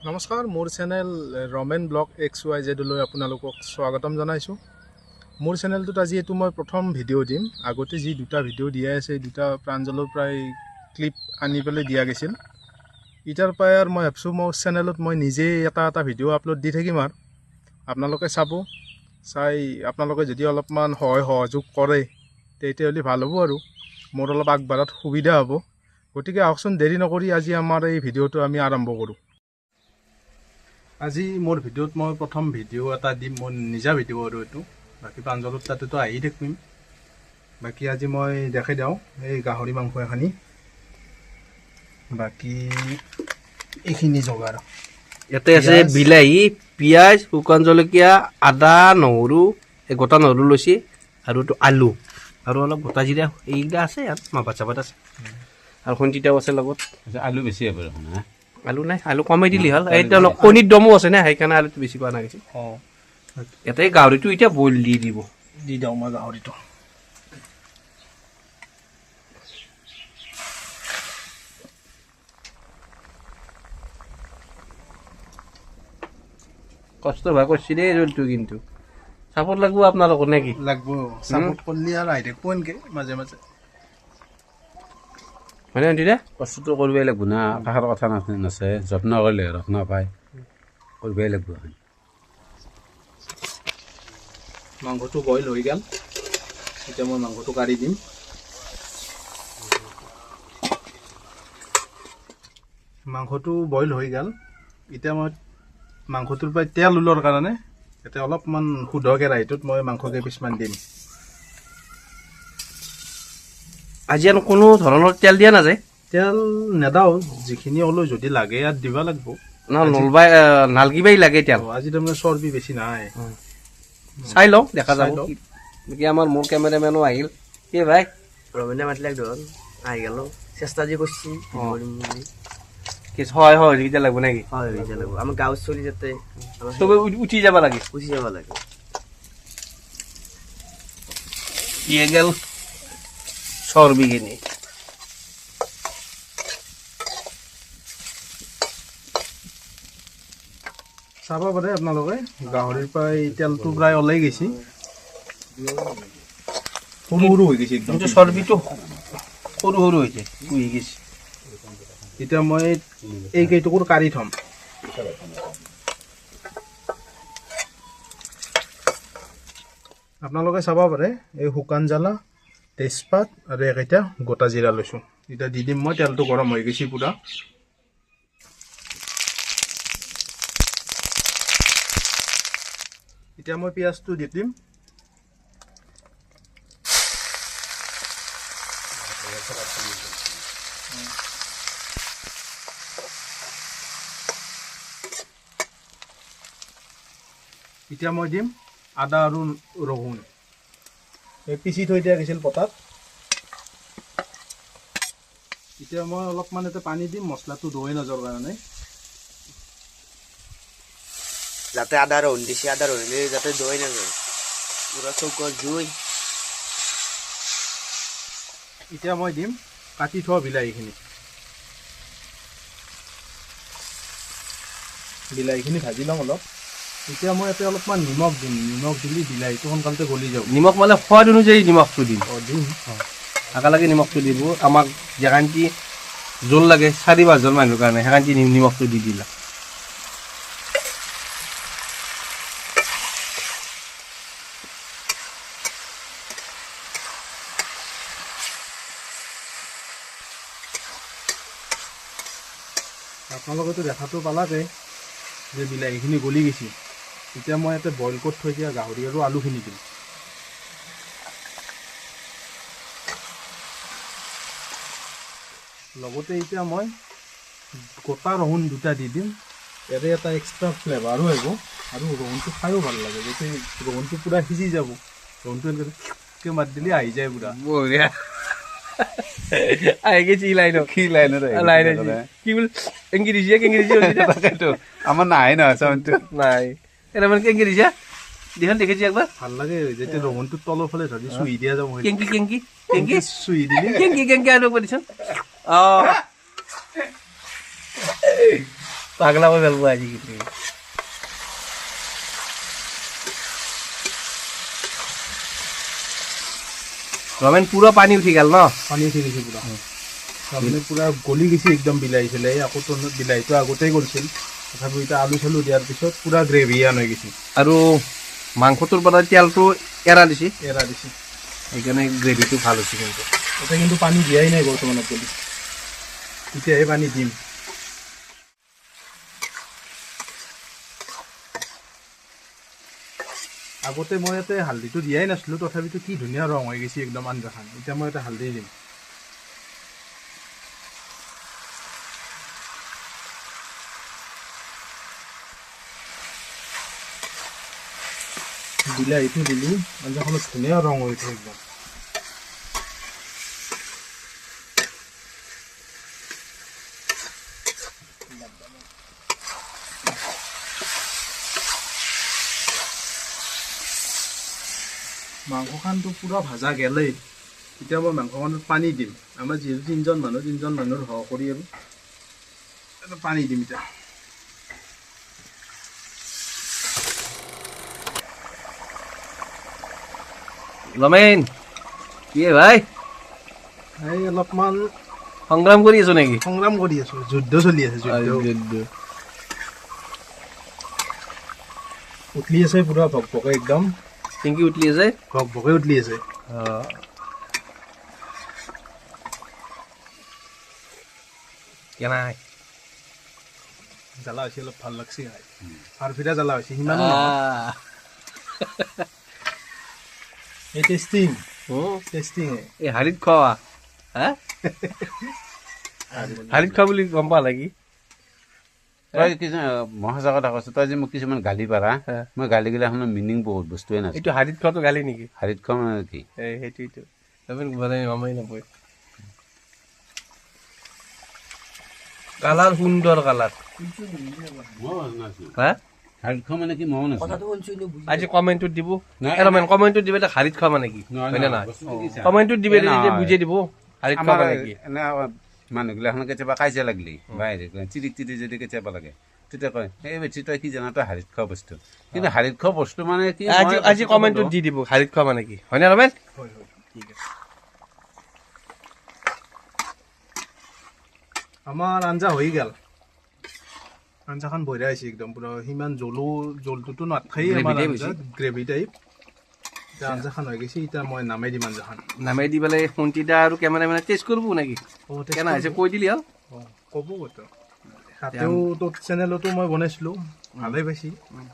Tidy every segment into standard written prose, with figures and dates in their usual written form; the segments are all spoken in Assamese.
নমস্কাৰ, মোৰ চেনেল ৰমেন ব্লগ XYZ লৈ আপোনালোকক স্বাগতম জনাইছোঁ। মোৰ চেনেলটোত আজি এইটো মই প্ৰথম ভিডিঅ' দিম। আগতে যি দুটা ভিডিঅ' দিয়া আছে, দুটা প্ৰাঞ্জলৰ প্ৰায় ক্লিপ আনি পেলাই দিয়া গৈছিল। ইটাৰ পৰাই আৰু মই ভাবিছোঁ মোৰ চেনেলত মই নিজেই এটা ভিডিঅ' আপলোড দি থাকিম আৰু আপোনালোকে চাব। চাই আপোনালোকে যদি অলপমান সহযোগ কৰে তেতিয়াহ'লে ভাল হ'ব আৰু মোৰ অলপ আগবাঢ়াত সুবিধা হ'ব। গতিকে আহকচোন, দেৰি নকৰি আজি আমাৰ এই ভিডিঅ'টো আমি আৰম্ভ কৰোঁ। আজি মোৰ ভিডিঅ'ত মই প্ৰথম ভিডিঅ' এটা দিম, মোৰ নিজা ভিডিঅ' আৰু এইটো। বাকী প্ৰাঞ্জলত তাতেতো আহি থাকিম। বাকী আজি মই দেখাই দিওঁ এই গাহৰি মাংস এখানি। বাকী এইখিনি যোগাৰ ইয়াতে আছে বিলাহী, পিঁয়াজ, শুকান জলকীয়া, আদা, নহৰু, গোটা নহৰু লৈছে আৰু এইটো আলু আৰু অলপ গোটা জিৰা, এইকেইটা আছে আৰু মাপাত চাপাত আছে আৰু খন্তিতাও আছে লগত। আলু বেছি হ'ব দেখোন। আলু নাই, আলু কমাই দিলি হ'ল। এতিয়া কণীৰ দমো আছে না, সেইকাৰণে আলুটো বেছি পোৱা নাগিছে। ইয়াতে গাহৰিটো এতিয়া বইল দি দিব। দি দিওঁ মই গাহৰিটো। কষ্ট হোৱা কৰিছে দেই ৰোলটো, কিন্তু চাপৰ্ট লাগব আপোনালোকৰ নেকি? লাগব চাপৰ্ট কৰিলে আৰু আহি থাকিব এনেকৈ মাজে মাজে। হয়নে আণ্টিদা? কষ্টটো কৰিবই লাগিব না, কাষৰ কথা নাছে, যত্ন কৰিলে ৰস নাপায়, কৰিবই লাগিব। মাংসটো বইল হৈ গ'ল, এতিয়া মই মাংসটো কাঢ়ি দিম। মাংসটো বইল হৈ গ'ল, এতিয়া মই মাংসটোৰ পৰা তেল ওলোৱাৰ কাৰণে এতিয়া অলপমান শুদ্ধ কেৰাহীটোত মই মাংস কেইপিচমান দিম। আজি আৰু কোনো ধৰণৰ তেল দিয়া নাযায়? তেল নেদাওঁ, যিখিনি হ'লেও যদি লাগে ইয়াত দিব লাগিব। নালগিবাই লাগে তেল। আজি তাৰমানে চৰ্বি বেছি নাই। চাই লওঁ, দেখা যাব। লওঁ। কি আমাৰ মোৰ কেমেৰামেনো আহিল। কি ভাই ৰমেনে মাতিলে ধৰ আহি গেল, চেষ্টা যে করছি কি হয় হয় এইকেইটা লাগব নাকি? হয় হয়ে যাব। আমার গাঁৱত চলি যাতে চবে উঠি যাব লাগে। গুচি যাব লাগে। কি গেল চৰ্বিখিনি। চাব পাৰে আপোনালোকে, গাহৰিৰ পৰা এই তেলটো প্ৰায় ওলাই গৈছে, সৰু সৰু হৈ গৈছে একদম। কিন্তু চৰ্বিটো সৰু সৰু হৈছে, পুহি গৈছে। এতিয়া মই এই কেইটুকুৰ কাঢ়ি থ'ম। আপোনালোকে চাব পাৰে এই শুকান জ্বালা, তেজপাত আৰু একেইটা গোটা জিৰা লৈছোঁ। এতিয়া দি দিম মই, তেলটো গৰম হৈ গৈছে পুৰা। এতিয়া মই পিঁয়াজটো দি দিম। এতিয়া মই দিম আদা আৰু ৰহুন, এই পিচি থৈ দিয়া গৈছিল পটাত। এতিয়া মই অলপমান এটা পানী দিম, মছলাটো দৈ নাযাবৰ কাৰণে। যাতে আদা রহন দিছি, আদা রহনে যাতে দই না যায়, পুরা চৌকর জুই। এতিয়া মই দিম কাটি থোৱা বিলাহীখিনি। বিলাহীখিনি ভাজি লওঁ অলপ। এতিয়া মই ইয়াতে অলপমান নিমখ দিম, নিমখ দিলে বিলাহীটো সোনকালতে গলি যাব। নিমখ মানে সোৱাদ অনুযায়ী নিমখটো দিম। দিম একেলগে নিমখটো দিব। আমাক যেখানটি জোল লাগে 4-5 জন মানুহৰ কাৰণে, সেইখানটি নিমখটো দি দিলা। আপোনালোকেতো দেখাটো পালাকে যে বিলাহীখিনি গলি গৈছে। এতিয়া মই ইয়াতে বইল কৰি থৈ দিয়া গাহৰি আৰু আলুখিনি দিম। লগতে এতিয়া মই গোটা ৰহুন দুটা দি দিম। ইয়াতে এটা এক্সট্ৰা ফ্লেভাৰো আহিব আৰু ৰহুনটো খায়ো ভাল লাগে। যাতে ৰহুনটো পূৰা সিজি যাব, ৰহুনটো এনেকৈ মাত দিলে আহি যায় পূৰা। বঢ়িয়া আহি গেছি লাইন কি লাইনত কি বল ইংৰেজি তাকেতো আমাৰ নাই নহয় চাউণ্ডটো নাই। এটা মানে কেংকি দিছা দিখন দেখেছি একবার ভাল লাগে যেতিয়া ৰহুনটো তলৰ ফালে ধৰি চুই দিয়া যাব। কেংকি কেংকি কেংকি চুই দিলে কেংকি কেংকি আৰু দিছ। পাগলা হৈ ভাল পোৱা আজি কিন্তু ৰমেন পুৰা পানী উঠি গ'ল ন পানী উঠি গৈছে পুৰা তাৰমানে পুৰা গলি গৈছে একদম বিলাহী চিলাহী আকৌ বিলাহীটো আগতেই গলিছিল তথাপিও এতিয়া আলু চালু দিয়াৰ পিছত পুৰা গ্ৰেভিয়ান হৈ গৈছে আৰু মাংসটোৰ পৰা তেলটো এৰা দিছে এৰা দিছে সেইকাৰণে গ্ৰেভিটো ভাল হৈছে কিন্তু এতিয়া কিন্তু পানী দিয়াই নাই বৰ্তমানত গলি এতিয়াহে পানী দিম আগতে মই ইয়াতে হালধিটো দিয়াই নাছিলোঁ তথাপিতো কি ধুনীয়া ৰং হৈ গৈছে একদম আঞ্জাখন এতিয়া মই ইয়াতে হালধি দিম বিলাহীটো দিলোঁ আঞ্জাখনত ধুনীয়া ৰং হৈ উঠে একদম মাংসখনটো পুৰা ভাজা গেলেই এতিয়া মই মাংসখনত পানী দিম আমাৰ যিহেতু তিনিজন মানুহৰ সহ কৰি আৰু এটা পানী দিম এতিয়া ৰমেন কি ভাই এই অলপমান সংগ্ৰাম কৰি আছো নেকি সংগ্ৰাম কৰি আছোঁ যুদ্ধ চলি আছে যুদ্ধ উঠলি আছে পুৰা ভকভকে একদম টিংকি উঠলি আছে ভকভকে উঠলি আছে কেনাই জ্বালা হৈছে অলপ ভাল লাগছে খাই ফাৰফিৰা জ্বালা হৈছে সিমান এই টেষ্টিং এই হাৰিত খোৱা হা হাৰিত খোৱা বুলি গম পা নেকি তই মই সঁচা কথা কৈছো তই যে মোক কিছুমান গালি পাৰা মই গালি গিলা শুনো মিনিং বহুত বস্তুৱে নাছিল এইটো হাৰিত খোৱাটো গালি নেকি হাৰিত খোৱা মানে কি সেইটোৱেইটো ৰমেন ঘূৰাই মামাই নপয় কালাৰ সুন্দৰ কালাৰ হা হাৰিত খোৱা মানে কি ময়ো নাছিল আজি কমেণ্টত দিব ৰমেন কমেণ্টত দিবে হাৰিত খোৱা মানে কি হয়নে নহয় কমেণ্টত দিবে বুজাই দিব হাৰিত খোৱা মানে কি এনে মানুহগিলাখনে কেতিয়াবা কাজিয়া লাগিলি বা হেৰি চিৰিক তিৰি যদি কেতিয়াবা লাগে তেতিয়া কয় এই বেছি তই কি জানা তই হাৰিত খোৱা বস্তু কিন্তু হাৰিত খোৱা বস্তু মানে কি আজি কমেণ্টত দি দিব হাৰিত খোৱা মানে কি হয়নে ৰমেন ঠিক আছে আমাৰ আঞ্জা হৈ গ'ল আঞ্জাখন বঢ়িয়া হৈছে একদম পুৰা সিমান জলটোতো নাথাকেই আমাৰ গ্ৰেভি টাইপ এতিয়া আঞ্জাখন হৈ গৈছে এতিয়া মই নামাই দিম আঞ্জাখন নামাই দি পেলাই শুণ্টিটা আৰু কেমেৰামেনে টেষ্ট কৰিব নেকি কেনে হৈছে কৈ দিলি হ'ল ক'ব কথা তাতেও তোৰ চেনেলতো মই বনাইছিলোঁ ভালেই পাইছি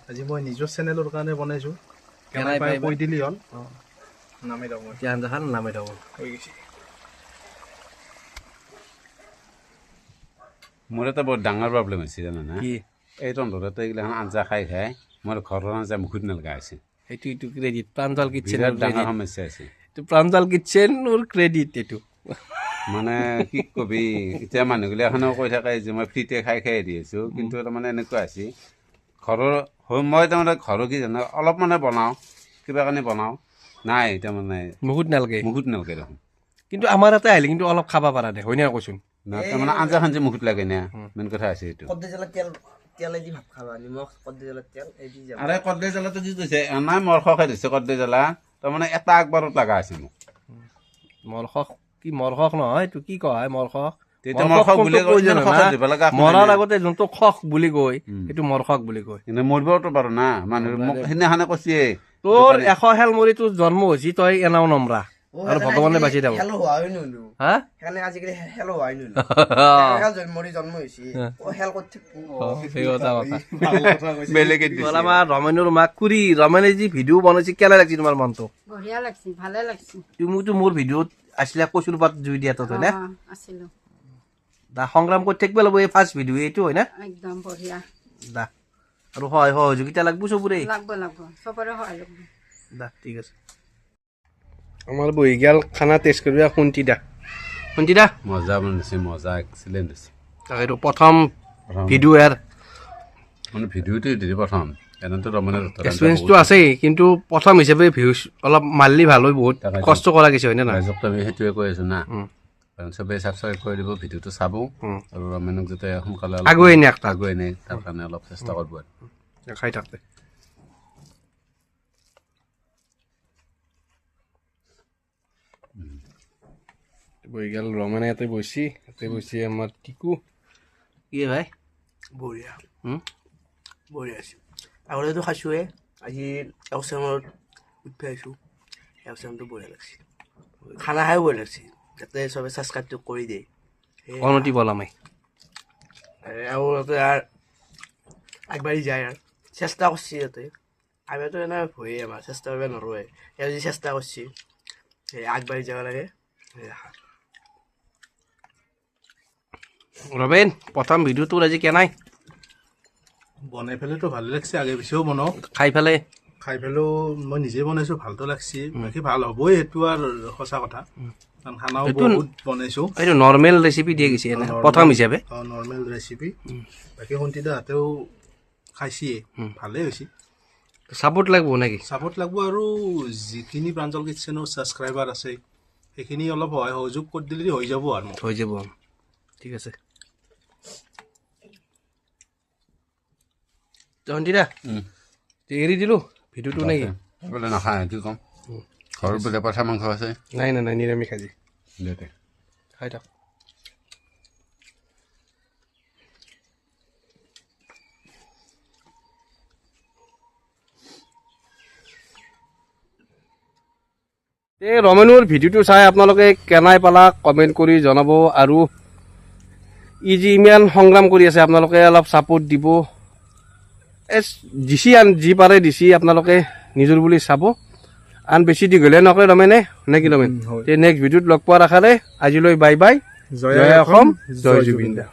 আজি মই নিজৰ চেনেলৰ কাৰণে বনাইছোঁ কেনে পাই কৈ দিলি হ'ল নামাই দিওঁ মই এতিয়া আঞ্জাখন নামাই দিব হৈ গৈছে মোৰ এটা বৰ ডাঙৰ প্ৰব্লেম হৈছে জানানে কি এই তহঁততে এইগিলাখন আঞ্জা খাই মোৰ ঘৰৰ আঞ্জা মুখত নালগা হৈছে এইটো ক্ৰেডিট প্ৰাঞ্জল কিটচেন বিৰাট ডাঙৰ সমস্যা আছে এইটো প্ৰাঞ্জল কিটচেনৰ ক্ৰেডিট এইটো মানে কি কবি এতিয়া মানুহগিলাখনেও কৈ থাকে যে মই ফ্ৰীতে খাই দি আছোঁ কিন্তু তাৰমানে এনেকুৱা হৈছে ঘৰৰ মই তাৰমানে ঘৰৰ কি জানো অলপ মানে বনাওঁ কিবা কাৰণে বনাওঁ নাই তাৰমানে মুখত নালাগে দেখোন কিন্তু আমাৰ ইয়াতে আহিলে কিন্তু অলপ খাব পাৰা দে হয়নে কৈছোন তাৰমানে আঞ্জাখন যে মুখত লাগে না মেইন কথা আছে এইটো আৰে কদ্দৈ জ্বালাটো কি কৈছে নাই মৰখকে দিছে কদ্দৈ জ্বালা তাৰমানে এটা আগবাৰত লগা আছে মোক মৰখক নহয় এইটো কি কয় মৰখক মৰাৰ আগতে যোনটো খক বুলি কয় সেইটো মৰখক বুলি কয় কিন্তু মৰিবতো পাৰো না মানুহ মোক সেইদিনাখনে কৈছে তোৰ 100 হেল মৰি তোৰ জন্ম হৈছে তই এনাও নমৰা আৰু ভগৱানে বাচি দিব হা আমাৰ ৰমেনৰ মাক খুৰী ৰমেনে যি ভিডিঅ' বনাইছে কেনে লাগিছে তোমাৰ মনটো বঢ়িয়া লাগছে ভালে লাগছে তুমিতো মোৰ ভিডিঅ'ত আছিলা কচুৰ পাত জুই দিয়া তই নে আছিলো দা সংগ্ৰাম কৰি থাকিব লাগিব এই ফাৰ্ষ্ট ভিডিঅ' এইটো হয় না একদম বঢ়িয়া দা আৰু সহযোগিতা লাগব চবৰে চবৰে সহায় লাগব দা ঠিক আছে আমাৰ বহি গেল খানা টেষ্ট কৰিব শুণ্টিদা মজা বনাইছে মজা এক্সিলেণ্ট হৈছে তাকেতো প্ৰথম ভিডিঅ' ইয়াৰ মানে ভিডিঅ'টো দিদি প্ৰথম এনেতো ৰমণৰ এক্সপিৰিয়েঞ্চটো আছেই কিন্তু প্ৰথম হিচাপে ভিউজ অলপ মাৰিলি ভাল হয় বহুত কষ্ট কৰা গৈছে হয়নে নহয় ৰাইজক আমি সেইটোৱে কৈ আছোঁ না চবেই ছাবস্ক্ৰাইব কৰি দিব, ভিডিঅ'টো চাব আৰু ৰমেনক যাতে সোনকালে আগুৱাই নিয়াক তাক। আগুৱাই নিয়ে তাৰ কাৰণে অলপ চেষ্টা কৰিব আৰু খাই থাকতে বহি গেল ৰমেনে ইয়াতে বসি আমাৰ টিকু কি ভাই বঢ়িয়া হুম? বঢ়িয়া আছে আগতেতো খাইছোঁহে আজি এওচেমত উঠি আহিছোঁ এওচেমটো বঢ়িয়া লাগছে খানা খাইও বঢ়িয়া লাগছে যাতে চবে ছাবস্ক্ৰাইবটো কৰি দিয়ে অনতি বলামাই আৰু যাতে আৰু আগবাঢ়ি যায় আৰু চেষ্টা কৰিছে যাতে আমিতো এনে ভয়ে আমাৰ চেষ্টা কৰিব নৰোৱে এওঁ যদি চেষ্টা কৰিছে সেই আগবাঢ়ি যাব লাগে ৰমেন প্ৰথম ভিডিঅ'টো আজি কেনাই বনাই পেলাইতো ভালে লাগছে, আগে পিছেও বনাওঁ, খাই পেলাই খাই পেলাইও মই নিজে বনাইছোঁ, ভালতো লাগছে, বাকী ভাল হ'বই সেইটো আৰু সঁচা কথা, কাৰণ খানাও এইটো- বহুত বনাইছোঁ, এইটো নৰ্মেল ৰেচিপি দিয়ে গৈছে এনে প্ৰথম হিচাপে নৰ্মেল ৰেচিপি, বাকী সন্তিদা হাতেও খাইছিয়ে, ভালেই হৈছে। চাপোৰ্ট লাগিব নেকি ছাপোৰ্ট লাগিব আৰু যিখিনি প্ৰাঞ্জল কিটচেনৰ ছাবস্ক্ৰাইবাৰ আছে সেইখিনি অলপ সহায় সহযোগ কৰি দিলে হৈ যাব আৰু হৈ যাব ঠিক আছে সন্তিদা এৰি দিলোঁ ভিডিঅ'টো নেকি বোলে নাখায় কি ক'ম ঘৰত বোলে পঠা মাংস আছে নাই নিৰামিষ আজি দেউতে খাই থাক এই ৰমেনৰ ভিডিঅ'টো চাই আপোনালোকে কেনাই পালা কমেণ্ট কৰি জনাব আৰু ই যি ইমান সংগ্ৰাম কৰি আছে আপোনালোকে অলপ ছাপোৰ্ট দিব দিছি আন যি পাৰে দিছি আপোনালোকে নিজৰ বুলি চাব আন বেছি দীঘলীয়া নকৰে ৰমেনে নে কি ৰমেন নেক্সট ভিডিঅ'ত লগ পোৱাৰ আশাৰে আজিলৈ বাই বাই জয় অসম জয় জুবিন দা।